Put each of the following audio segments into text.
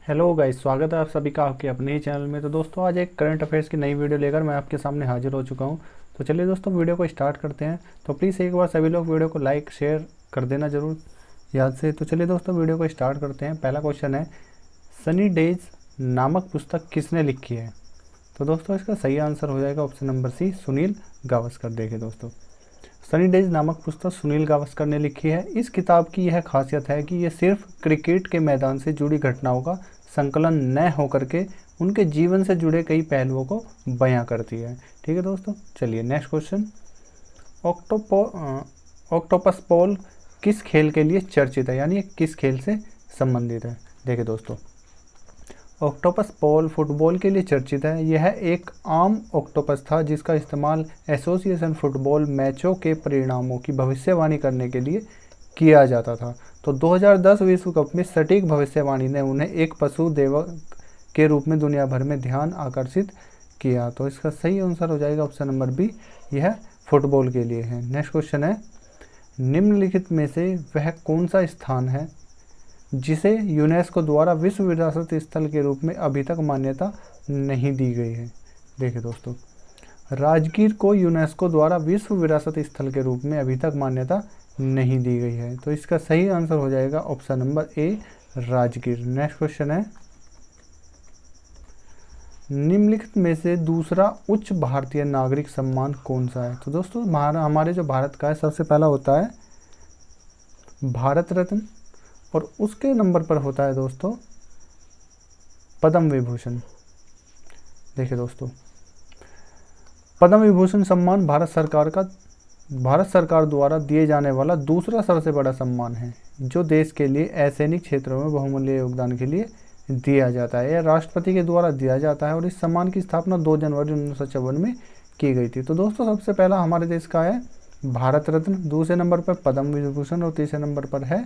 Hello guys, स्वागत है आप सभी का आपके अपने ही चैनल में। तो दोस्तों, आज एक करंट अफेयर्स की नई वीडियो लेकर मैं आपके सामने हाजिर हो चुका हूं। तो चलिए दोस्तों, वीडियो को स्टार्ट करते हैं। तो प्लीज़ एक बार सभी लोग वीडियो को लाइक शेयर कर देना ज़रूर याद से। तो चलिए दोस्तों, वीडियो को स्टार्ट करते हैं। पहला क्वेश्चन है, सनी डेज नामक पुस्तक किसने लिखी है? तो दोस्तों, इसका सही आंसर हो जाएगा option number C, Sunil Gavaskar. देखिए दोस्तों, सनी डेज नामक पुस्तक सुनील गावस्कर ने लिखी है। इस किताब की यह खासियत है कि यह सिर्फ क्रिकेट के मैदान से जुड़ी घटनाओं का संकलन न होकर के उनके जीवन से जुड़े कई पहलुओं को बयां करती है। ठीक है दोस्तों, चलिए नेक्स्ट क्वेश्चन। ऑक्टोपस पोल किस खेल के लिए चर्चित है, यानी किस खेल से संबंधित है? देखिए दोस्तों, ऑक्टोपस पोल फुटबॉल के लिए चर्चित है। यह एक आम ऑक्टोपस था जिसका इस्तेमाल एसोसिएशन फुटबॉल मैचों के परिणामों की भविष्यवाणी करने के लिए किया जाता था। तो 2010 विश्व कप में सटीक भविष्यवाणी ने उन्हें एक पशु देवक के रूप में दुनिया भर में ध्यान आकर्षित किया। तो इसका सही आंसर हो जाएगा ऑप्शन नंबर बी, यह फुटबॉल के लिए है। नेक्स्ट क्वेश्चन है, निम्नलिखित में से वह कौन सा स्थान है जिसे यूनेस्को द्वारा विश्व विरासत स्थल के रूप में अभी तक मान्यता नहीं दी गई है? देखिए दोस्तों, राजगीर को यूनेस्को द्वारा विश्व विरासत स्थल के रूप में अभी तक मान्यता नहीं दी गई है। तो इसका सही आंसर हो जाएगा ऑप्शन नंबर ए, राजगीर। नेक्स्ट क्वेश्चन है, निम्नलिखित में से दूसरा उच्च भारतीय नागरिक सम्मान कौन सा है? तो दोस्तों, हमारे जो भारत का है, सबसे पहला होता है भारत रत्न और उसके नंबर पर होता है दोस्तों पद्म विभूषण। देखिए दोस्तों, पद्म विभूषण सम्मान भारत सरकार द्वारा दिए जाने वाला दूसरा सबसे बड़ा सम्मान है जो देश के लिए असैनिक क्षेत्रों में बहुमूल्य योगदान के लिए दिया जाता है। यह राष्ट्रपति के द्वारा दिया जाता है और इस सम्मान की स्थापना 2 जनवरी 1954 में की गई थी। तो दोस्तों, सबसे पहला हमारे देश का है भारत रत्न, दूसरे नंबर पर पद्म विभूषण और तीसरे नंबर पर है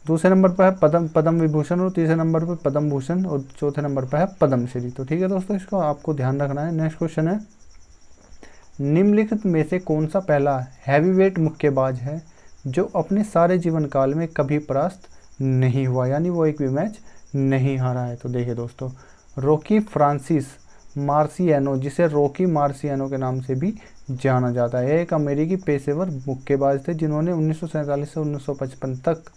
पद्म विभूषण और तीसरे नंबर पर पद्म भूषण और चौथे नंबर पर है पद्मश्री। तो ठीक है दोस्तों, इसको आपको ध्यान रखना है। नेक्स्ट क्वेश्चन है, निम्नलिखित में से कौन सा पहला हैवीवेट मुक्केबाज है जो अपने सारे जीवन काल में कभी परास्त नहीं हुआ, यानी वो एक भी मैच नहीं हारा है? तो देखिए दोस्तों, रॉकी फ्रांसिस मार्सियानो, जिसे रॉकी मार्सियानो के नाम से भी जाना जाता है, एक अमेरिकी पेशेवर मुक्केबाज थे जिन्होंने 1947 से 1955 तक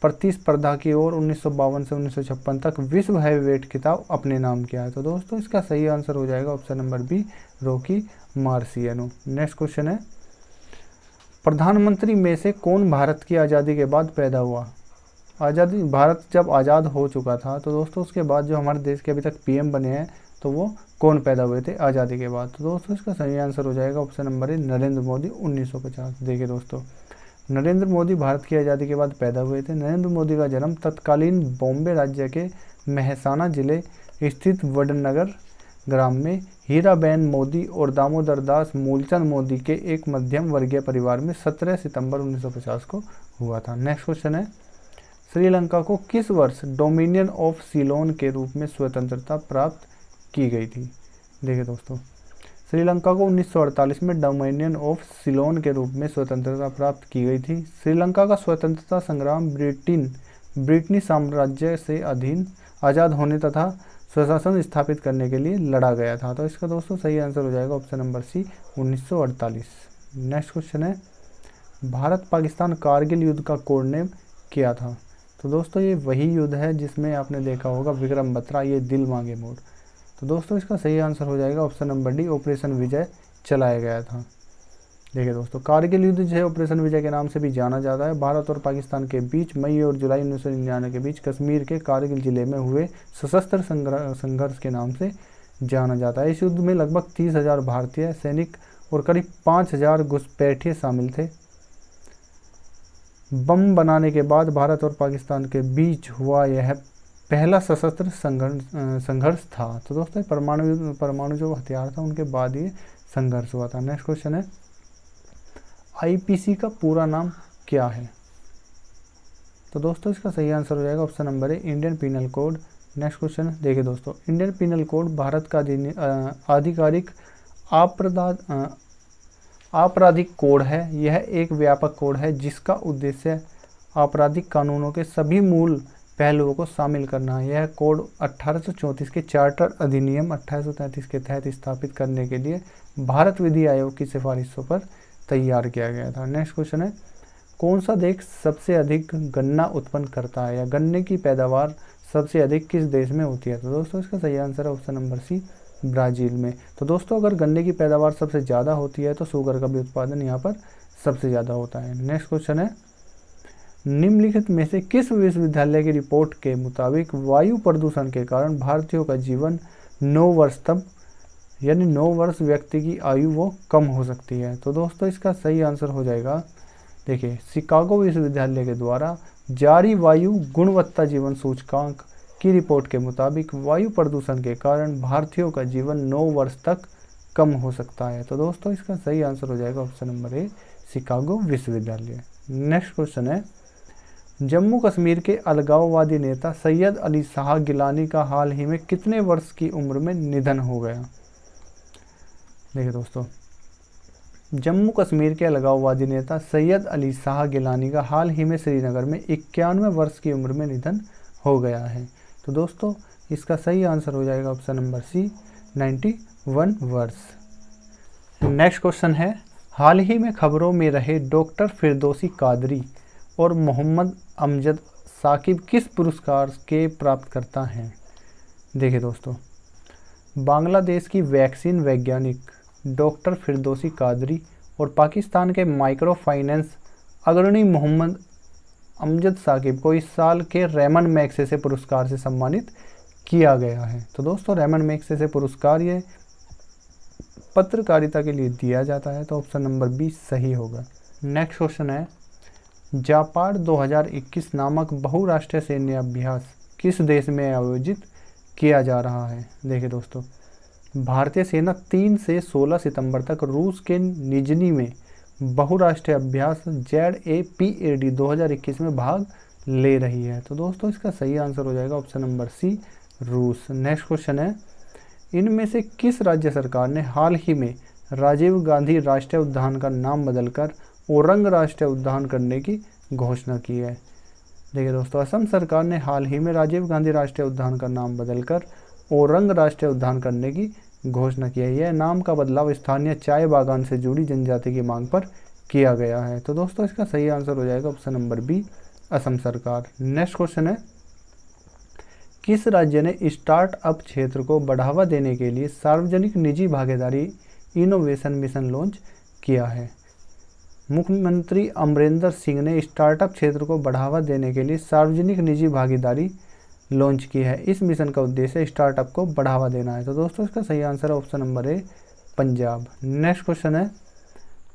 प्रतिस्पर्धा की और 1952 से 1956 तक विश्व हैवीवेट खिताब अपने नाम किया है। तो दोस्तों, इसका सही आंसर हो जाएगा option number B, Rocky Marciano. Next question है, प्रधानमंत्री में से कौन भारत की आज़ादी के बाद पैदा हुआ? भारत जब आज़ाद हो चुका था, तो दोस्तों उसके बाद जो हमारे देश के अभी तक पीएम बने हैं, तो वो कौन पैदा हुए थे आज़ादी के बाद? तो दोस्तों, इसका सही आंसर हो जाएगा ऑप्शन नंबर ए, नरेंद्र मोदी 1950। देखिए दोस्तों, नरेंद्र मोदी भारत की आज़ादी के बाद पैदा हुए थे। नरेंद्र मोदी का जन्म तत्कालीन बॉम्बे राज्य के मेहसाना जिले स्थित वडनगर ग्राम में हीराबेन मोदी और दामोदर दास मूलचंद मोदी के एक मध्यम वर्गीय परिवार में 17 सितंबर 1950 को हुआ था। नेक्स्ट क्वेश्चन है, श्रीलंका को किस वर्ष डोमिनियन ऑफ सीलोन के रूप में स्वतंत्रता प्राप्त की गई थी? देखिए दोस्तों, श्रीलंका को 1948 में डोमिनियन ऑफ सीलोन के रूप में स्वतंत्रता प्राप्त की गई थी। श्रीलंका का स्वतंत्रता संग्राम ब्रिटनी साम्राज्य से आज़ाद होने तथा स्वशासन स्थापित करने के लिए लड़ा गया था। तो इसका दोस्तों सही आंसर हो जाएगा option number C, 1948। Next question है, भारत पाकिस्तान कारगिल युद्ध का कोड नेम क्या था? तो दोस्तों, ये वही युद्ध है जिसमें आपने देखा होगा विक्रम बत्रा, ये दिल मांगे मोर। तो दोस्तों, इसका सही आंसर हो जाएगा ऑप्शन नंबर डी, ऑपरेशन विजय चलाया गया था। देखिए दोस्तों, कारगिल युद्ध जो है ऑपरेशन विजय के नाम से भी जाना जाता है। भारत और पाकिस्तान के बीच मई और जुलाई 1999 के बीच कश्मीर के कारगिल जिले में हुए सशस्त्र संघर्ष के नाम से जाना जाता है। इस युद्ध में लगभग 30,000 भारतीय सैनिक और करीब 5,000 घुसपैठिए शामिल थे। बम बनाने के बाद भारत और पाकिस्तान के बीच हुआ यह पहला सशस्त्र संघर्ष था। तो दोस्तों, परमाणु जो हथियार था उनके बाद ये संघर्ष हुआ था। नेक्स्ट क्वेश्चन है, आईपीसी का पूरा नाम क्या है? तो दोस्तों, इसका सही आंसर हो जाएगा option number A, Indian penal code. Next question देखिए दोस्तों, इंडियन पीनल कोड भारत का आधिकारिक आपराधिक कोड है। यह एक व्यापक कोड है जिसका उद्देश्य आपराधिक कानूनों के सभी मूल पहलुओं को शामिल करना। यह कोड 1834 के चार्टर अधिनियम 1833 के तहत स्थापित करने के लिए भारत विधि आयोग की सिफारिशों पर तैयार किया गया था। नेक्स्ट क्वेश्चन है, कौन सा देश सबसे अधिक गन्ना उत्पन्न करता है, या गन्ने की पैदावार सबसे अधिक किस देश में होती है? तो दोस्तों इसका सही आंसर है ऑप्शन नंबर सी, ब्राज़ील में। तो दोस्तों अगर गन्ने की पैदावार सबसे ज़्यादा होती है तो शुगर का भी उत्पादन यहाँ पर सबसे ज़्यादा होता है। नेक्स्ट क्वेश्चन है, निम्नलिखित में से किस विश्वविद्यालय की रिपोर्ट के मुताबिक वायु प्रदूषण के कारण भारतीयों का जीवन 9 वर्ष तक, यानी 9 वर्ष व्यक्ति की आयु वो कम हो सकती है? तो दोस्तों इसका सही आंसर हो जाएगा, देखिए, शिकागो विश्वविद्यालय के द्वारा जारी वायु गुणवत्ता जीवन सूचकांक की रिपोर्ट के मुताबिक वायु प्रदूषण के कारण भारतीयों का जीवन 9 वर्ष तक कम हो सकता है। तो दोस्तों इसका सही आंसर हो जाएगा ऑप्शन नंबर ए, शिकागो विश्वविद्यालय। नेक्स्ट क्वेश्चन है, जम्मू कश्मीर के अलगाववादी नेता सैयद अली शाह गिलानी का हाल ही में कितने वर्ष की उम्र में निधन हो गया? देखिए दोस्तों, जम्मू कश्मीर के अलगाववादी नेता सैयद अली शाह गिलानी का हाल ही में श्रीनगर में 91 वर्ष की उम्र में निधन हो गया है। तो दोस्तों इसका सही आंसर हो जाएगा ऑप्शन नंबर सी, 91 वर्ष। नेक्स्ट क्वेश्चन है, हाल ही में खबरों में रहे डॉक्टर फिरदौसी कादरी और मोहम्मद अमजद साकिब किस पुरस्कार के प्राप्तकर्ता हैं? देखिए दोस्तों, बांग्लादेश की वैक्सीन वैज्ञानिक डॉक्टर फिरदौसी कादरी और पाकिस्तान के माइक्रो फाइनेंस अग्रणी मोहम्मद अमजद साकिब को इस साल के रेमन मैग्सेसे पुरस्कार से सम्मानित किया गया है। तो दोस्तों रेमन मैग्सेसे पुरस्कार ये पत्रकारिता के लिए दिया जाता है, तो ऑप्शन नंबर बी सही होगा। नेक्स्ट क्वेश्चन है, जापाड 2021 नामक बहुराष्ट्रीय सैन्य अभ्यास किस देश में आयोजित किया जा रहा है? देखिए दोस्तों, भारतीय सेना 3 से 16 सितंबर तक रूस के निजनी में बहुराष्ट्रीय अभ्यास ZAPAD 2021 में भाग ले रही है। तो दोस्तों इसका सही आंसर हो जाएगा ऑप्शन नंबर सी, रूस। नेक्स्ट क्वेश्चन है, इनमें से किस राज्य सरकार ने हाल ही में राजीव गांधी राष्ट्रीय उद्यान का नाम बदलकर ओरंग राष्ट्रीय उद्यान करने की घोषणा की है? देखिए दोस्तों, असम सरकार ने हाल ही में राजीव गांधी राष्ट्रीय उद्यान का नाम बदलकर ओरंग राष्ट्रीय उद्यान करने की घोषणा की है। यह नाम का बदलाव स्थानीय चाय बागान से जुड़ी जनजाति की मांग पर किया गया है। तो दोस्तों इसका सही आंसर हो जाएगा ऑप्शन नंबर बी, असम सरकार। नेक्स्ट क्वेश्चन है, किस राज्य ने स्टार्टअप क्षेत्र को बढ़ावा देने के लिए सार्वजनिक निजी भागीदारी इनोवेशन मिशन लॉन्च किया है? मुख्यमंत्री अमरिंदर सिंह ने स्टार्टअप क्षेत्र को बढ़ावा देने के लिए सार्वजनिक निजी भागीदारी लॉन्च की है। इस मिशन का उद्देश्य स्टार्टअप को बढ़ावा देना है। तो दोस्तों इसका सही आंसर है ऑप्शन नंबर ए, पंजाब। नेक्स्ट क्वेश्चन है,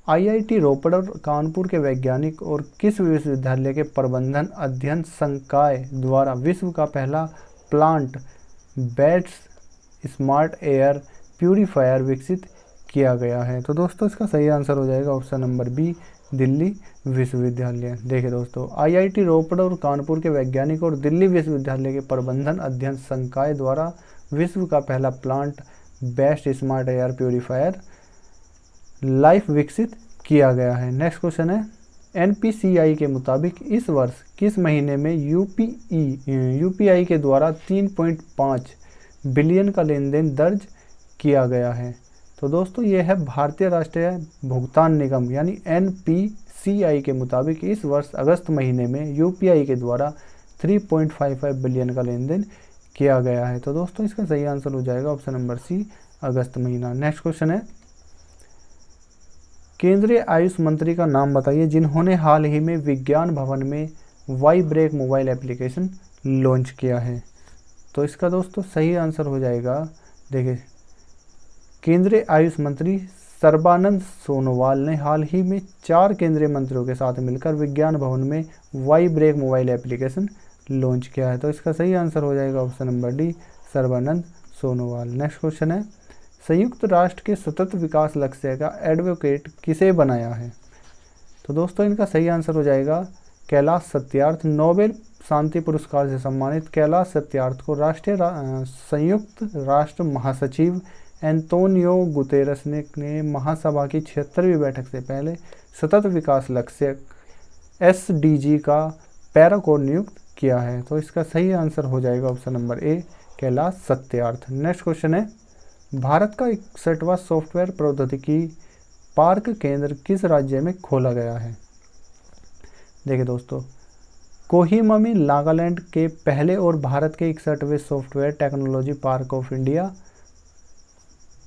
IIT रोपड़ और कानपुर के वैज्ञानिक और किस विश्वविद्यालय के प्रबंधन अध्ययन संकाय द्वारा विश्व का पहला plant based smart air purifier विकसित किया गया है? तो दोस्तों इसका सही आंसर हो जाएगा ऑप्शन नंबर बी, दिल्ली विश्वविद्यालय। देखिए दोस्तों, IIT रोपड़ और कानपुर के वैज्ञानिक और दिल्ली विश्वविद्यालय के प्रबंधन अध्ययन संकाय द्वारा विश्व का पहला plant based smart air purifier life विकसित किया गया है। नेक्स्ट क्वेश्चन है, NPCI के मुताबिक इस वर्ष किस महीने में UPI के द्वारा 3.5 बिलियन का लेन देन दर्ज किया गया है? तो दोस्तों ये है भारतीय राष्ट्रीय भुगतान निगम यानी NPCI के मुताबिक इस वर्ष अगस्त महीने में UPI के द्वारा 3.55 बिलियन का लेन देन किया गया है। तो दोस्तों इसका सही आंसर हो जाएगा ऑप्शन नंबर सी, अगस्त महीना। नेक्स्ट क्वेश्चन है, केंद्रीय आयुष मंत्री का नाम बताइए जिन्होंने हाल ही में विज्ञान भवन में Y break mobile application launch किया है? तो इसका दोस्तों सही आंसर हो जाएगा, देखिए, केंद्रीय आयुष मंत्री सर्बानंद सोनोवाल ने हाल ही में 4 केंद्रीय मंत्रियों के साथ मिलकर विज्ञान भवन में Y break mobile application launch किया है। तो इसका सही आंसर हो जाएगा option number D, Sarbananda Sonowal. Next question है, संयुक्त राष्ट्र के सतत विकास लक्ष्य का एडवोकेट किसे बनाया है? तो दोस्तों इनका सही आंसर हो जाएगा कैलाश सत्यार्थ। नोबेल शांति पुरस्कार से सम्मानित कैलाश सत्यार्थ को राष्ट्रीय संयुक्त राष्ट्र महासचिव एंटोनियो गुतेरस ने महासभा की 76वीं बैठक से पहले सतत विकास लक्ष्य SDG का पैराकोर नियुक्त किया है? तो इसका सही आंसर हो जाएगा ऑप्शन नंबर ए, कैलाश सत्यार्थ। नेक्स्ट क्वेश्चन है, भारत का 61वां सॉफ्टवेयर प्रौद्योगिकी पार्क केंद्र किस राज्य में खोला गया है? देखिए दोस्तों, कोहिमा में नागालैंड के पहले और भारत के 61वें software technology park of India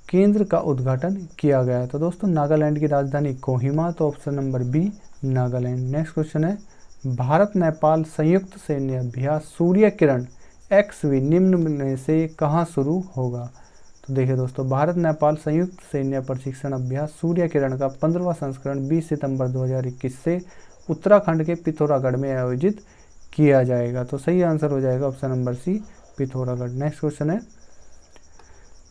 केंद्र का उद्घाटन किया गया है। तो दोस्तों नागालैंड की राजधानी कोहिमा, तो option number B Nagaland. Next question है, भारत नेपाल संयुक्त सैन्य अभ्यास सूर्य किरण XV निम्न में से कहाँ शुरू होगा? तो देखिए दोस्तों, भारत नेपाल संयुक्त सैन्य प्रशिक्षण अभ्यास सूर्य किरण का 15वां संस्करण 20 सितंबर 2021 से उत्तराखंड के पिथौरागढ़ में आयोजित किया जाएगा। तो सही आंसर हो जाएगा option number C, Pithoragarh. Next question है,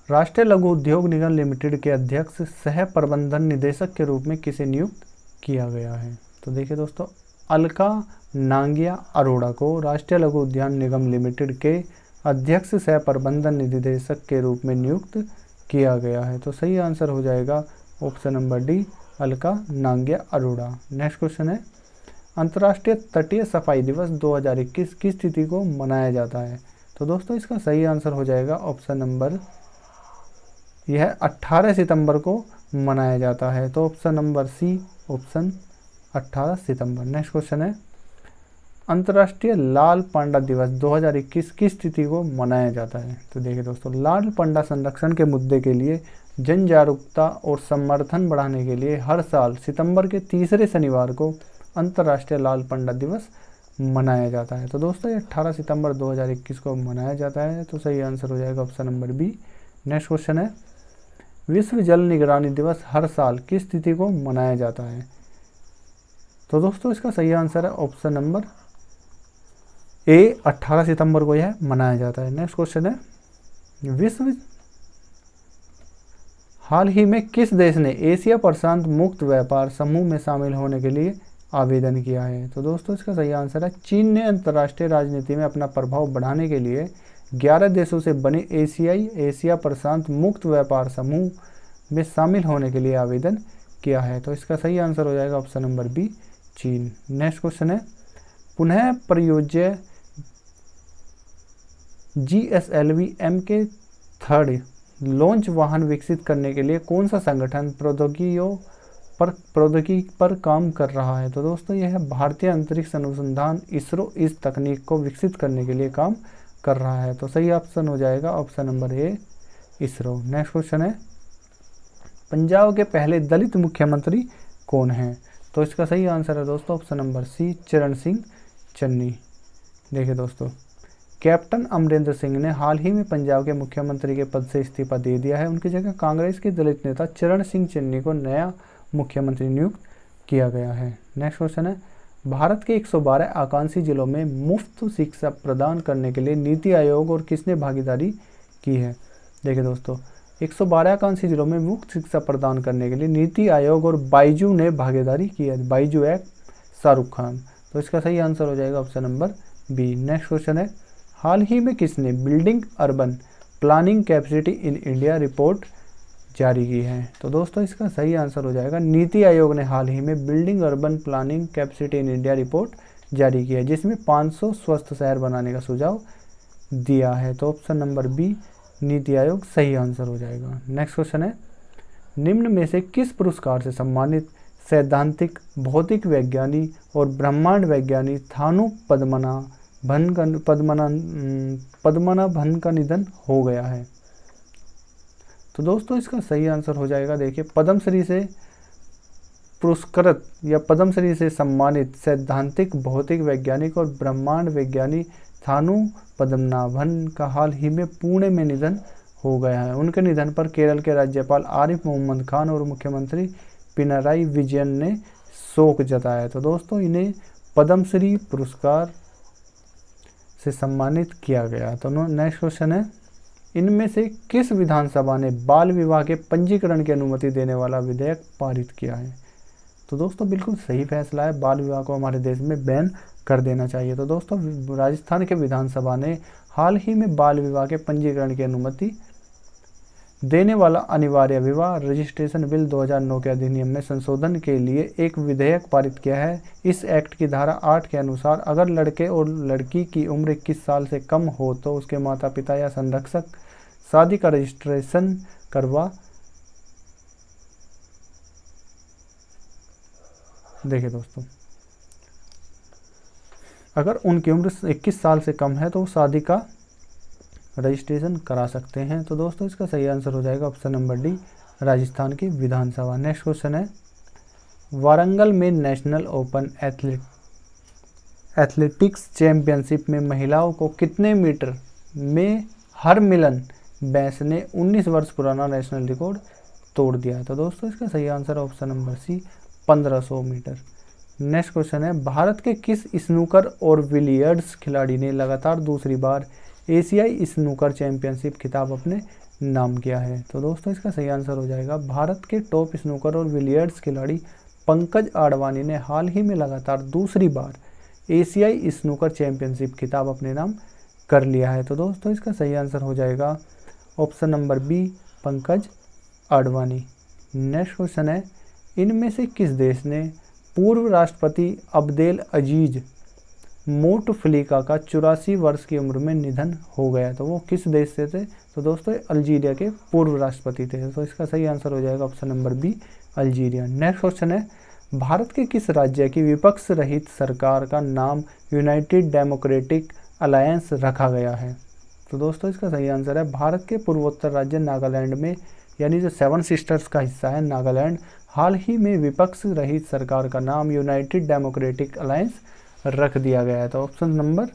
राष्ट्रीय लघु उद्योग निगम लिमिटेड के अध्यक्ष सह प्रबंधन निदेशक के रूप में किसे नियुक्त किया गया है? तो देखिए दोस्तों, अलका नांगिया अरोड़ा को राष्ट्रीय लघु उद्यान निगम लिमिटेड के अध्यक्ष सह प्रबंधन निदेशक के रूप में नियुक्त किया गया है। तो सही आंसर हो जाएगा option number D, Alka Nangia Arora. Next question है, अंतर्राष्ट्रीय तटीय सफाई दिवस 2021 किस तिथि को मनाया जाता है? तो दोस्तों इसका सही आंसर हो जाएगा ऑप्शन नंबर, यह 18 सितंबर को मनाया जाता है। तो ऑप्शन नंबर सी, ऑप्शन 18 सितंबर। नेक्स्ट क्वेश्चन है, अंतर्राष्ट्रीय लाल पांडा दिवस 2021 किस तिथि को मनाया जाता है? तो देखिए दोस्तों, लाल पांडा संरक्षण के मुद्दे के लिए जन जागरूकता और समर्थन बढ़ाने के लिए हर साल सितंबर के तीसरे शनिवार को अंतर्राष्ट्रीय लाल पांडा दिवस मनाया जाता है। तो दोस्तों ये 18 सितंबर 2021 को मनाया जाता है। तो सही आंसर हो जाएगा option number B. Next question है, विश्व जल निगरानी दिवस हर साल किस तिथि को मनाया जाता है? तो दोस्तों इसका सही आंसर है ऑप्शन नंबर ए, 18 सितंबर को यह मनाया जाता है। नेक्स्ट क्वेश्चन है, हाल ही में किस देश ने एशिया प्रशांत मुक्त व्यापार समूह में शामिल होने के लिए आवेदन किया है? तो दोस्तों इसका सही आंसर है, चीन ने अंतर्राष्ट्रीय राजनीति में अपना प्रभाव बढ़ाने के लिए 11 देशों से बने एशिया प्रशांत मुक्त व्यापार समूह में शामिल होने के लिए आवेदन किया है। तो इसका सही आंसर हो जाएगा ऑप्शन नंबर बी, चीन। नेक्स्ट क्वेश्चन है, पुनः प्रयोज्य GSLV MK3 लॉन्च वाहन विकसित करने के लिए कौन सा संगठन प्रौद्योगिकी पर काम कर रहा है? तो दोस्तों यह भारतीय अंतरिक्ष अनुसंधान इसरो इस तकनीक को विकसित करने के लिए काम कर रहा है। तो सही ऑप्शन हो जाएगा ऑप्शन नंबर ए, इसरो। नेक्स्ट क्वेश्चन है, पंजाब के पहले दलित मुख्यमंत्री कौन हैं? तो इसका सही आंसर है दोस्तों ऑप्शन नंबर सी, चरण सिंह चन्नी। देखिए दोस्तों, कैप्टन अमरिंदर सिंह ने हाल ही में पंजाब के मुख्यमंत्री के पद से इस्तीफा दे दिया है। उनकी जगह कांग्रेस के दलित नेता चरण सिंह चन्नी को नया मुख्यमंत्री नियुक्त किया गया है। नेक्स्ट क्वेश्चन है, भारत के 112 आकांक्षी जिलों में मुफ्त शिक्षा प्रदान करने के लिए नीति आयोग और किसने भागीदारी की है? देखिए दोस्तों, 112 आकांक्षी जिलों में मुफ्त शिक्षा प्रदान करने के लिए नीति आयोग और बाइजू ने भागीदारी की है। बाइजू एक्ट, शाहरुख खान। तो इसका सही आंसर हो जाएगा option number B. Next question है, हाल ही में किसने building urban planning capacity in India report जारी की है? तो दोस्तों इसका सही आंसर हो जाएगा, नीति आयोग ने हाल ही में building urban planning capacity in India report जारी की है, जिसमें 500 स्वस्थ शहर बनाने का सुझाव दिया है। तो option number B, NITI Aayog सही आंसर हो जाएगा। नेक्स्ट क्वेश्चन है, निम्न में से किस पुरस्कार से सम्मानित सैद्धांतिक भौतिक वैज्ञानी और ब्रह्मांड वैज्ञानी थानु पद्मनाभन का निधन हो गया है? तो दोस्तों इसका सही आंसर हो जाएगा, देखिए, पद्मश्री से पुरस्कृत या पद्मश्री से सम्मानित सैद्धांतिक भौतिक वैज्ञानिक और ब्रह्मांड वैज्ञानी थानु पद्मनाभन का हाल ही में पुणे में निधन हो गया है। उनके निधन पर केरल के राज्यपाल आरिफ मोहम्मद खान और मुख्यमंत्री पिनराई विजयन ने शोक जताया। तो दोस्तों इन्हें पद्मश्री पुरस्कार से सम्मानित किया गया। तो नेक्स्ट क्वेश्चन है, इनमें से किस विधानसभा ने बाल विवाह के पंजीकरण की अनुमति देने वाला विधेयक पारित किया है? तो दोस्तों बिल्कुल सही फैसला है, बाल विवाह को हमारे देश में बैन कर देना चाहिए। तो दोस्तों राजस्थान के विधानसभा ने हाल ही में बाल विवाह के पंजीकरण की अनुमति देने वाला अनिवार्य विवाह रजिस्ट्रेशन बिल 2009 के अधिनियम में संशोधन के लिए एक विधेयक पारित किया है। इस एक्ट की धारा 8 के अनुसार अगर लड़के और लड़की की उम्र 21 साल से कम हो तो उसके माता पिता या संरक्षक शादी का रजिस्ट्रेशन करवा देखिए दोस्तों, अगर उनकी उम्र 21 साल से कम है तो वो शादी का रजिस्ट्रेशन करा सकते हैं। तो दोस्तों इसका सही आंसर हो जाएगा ऑप्शन नंबर डी, राजस्थान की विधानसभा। नेक्स्ट क्वेश्चन है, वारंगल में नेशनल ओपन एथलेटिक्स चैंपियनशिप में महिलाओं को कितने मीटर में हरमिलन बैंस ने 19 वर्ष पुराना नेशनल रिकॉर्ड तोड़ दिया है। तो दोस्तों इसका सही answer option number C, 1500 metre. Next question है, भारत के किस स्नूकर और बिलियर्ड्स खिलाड़ी ने लगातार दूसरी बार एशियाई स्नूकर चैंपियनशिप खिताब अपने नाम किया है। तो दोस्तों इसका सही आंसर हो जाएगा, भारत के टॉप स्नूकर और बिलियर्ड्स खिलाड़ी पंकज आडवाणी ने हाल ही में लगातार दूसरी बार एशियाई स्नूकर चैंपियनशिप खिताब अपने नाम कर लिया है। तो दोस्तों इसका सही आंसर हो जाएगा option number B, Pankaj Advani. Next question है, इनमें से किस देश ने पूर्व राष्ट्रपति अब्देल अजीज मूतफ्लिका का 84 वर्ष की उम्र में निधन हो गया? तो वो किस देश से थे? तो दोस्तों अल्जीरिया के पूर्व राष्ट्रपति थे। तो इसका सही आंसर हो जाएगा option number B, Algeria. Next question है, भारत के किस राज्य की विपक्ष रहित सरकार का नाम यूनाइटेड डेमोक्रेटिक अलायंस रखा गया है? तो दोस्तों इसका सही आंसर है, भारत के पूर्वोत्तर राज्य नागालैंड में, यानी जो 7 सिस्टर्स का हिस्सा है नागालैंड, हाल ही में विपक्ष रहित सरकार का नाम यूनाइटेड डेमोक्रेटिक अलायंस रख दिया गया है। तो ऑप्शन नंबर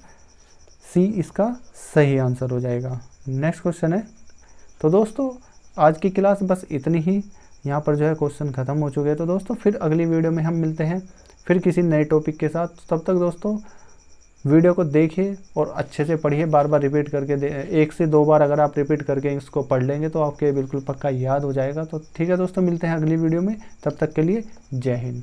सी इसका सही आंसर हो जाएगा। नेक्स्ट क्वेश्चन है, तो दोस्तों आज की क्लास बस इतनी ही, यहाँ पर जो है क्वेश्चन खत्म हो चुके हैं। तो दोस्तों फिर अगली वीडियो में हम मिलते हैं फिर किसी नए टॉपिक के साथ। तब तक दोस्तों वीडियो को देखिए और अच्छे से पढ़िए, बार बार रिपीट करके 1 से 2 बार अगर आप रिपीट करके इसको पढ़ लेंगे तो आपके बिल्कुल पक्का याद हो जाएगा। तो ठीक है दोस्तों, मिलते हैं अगली वीडियो में, तब तक के लिए जय हिंद।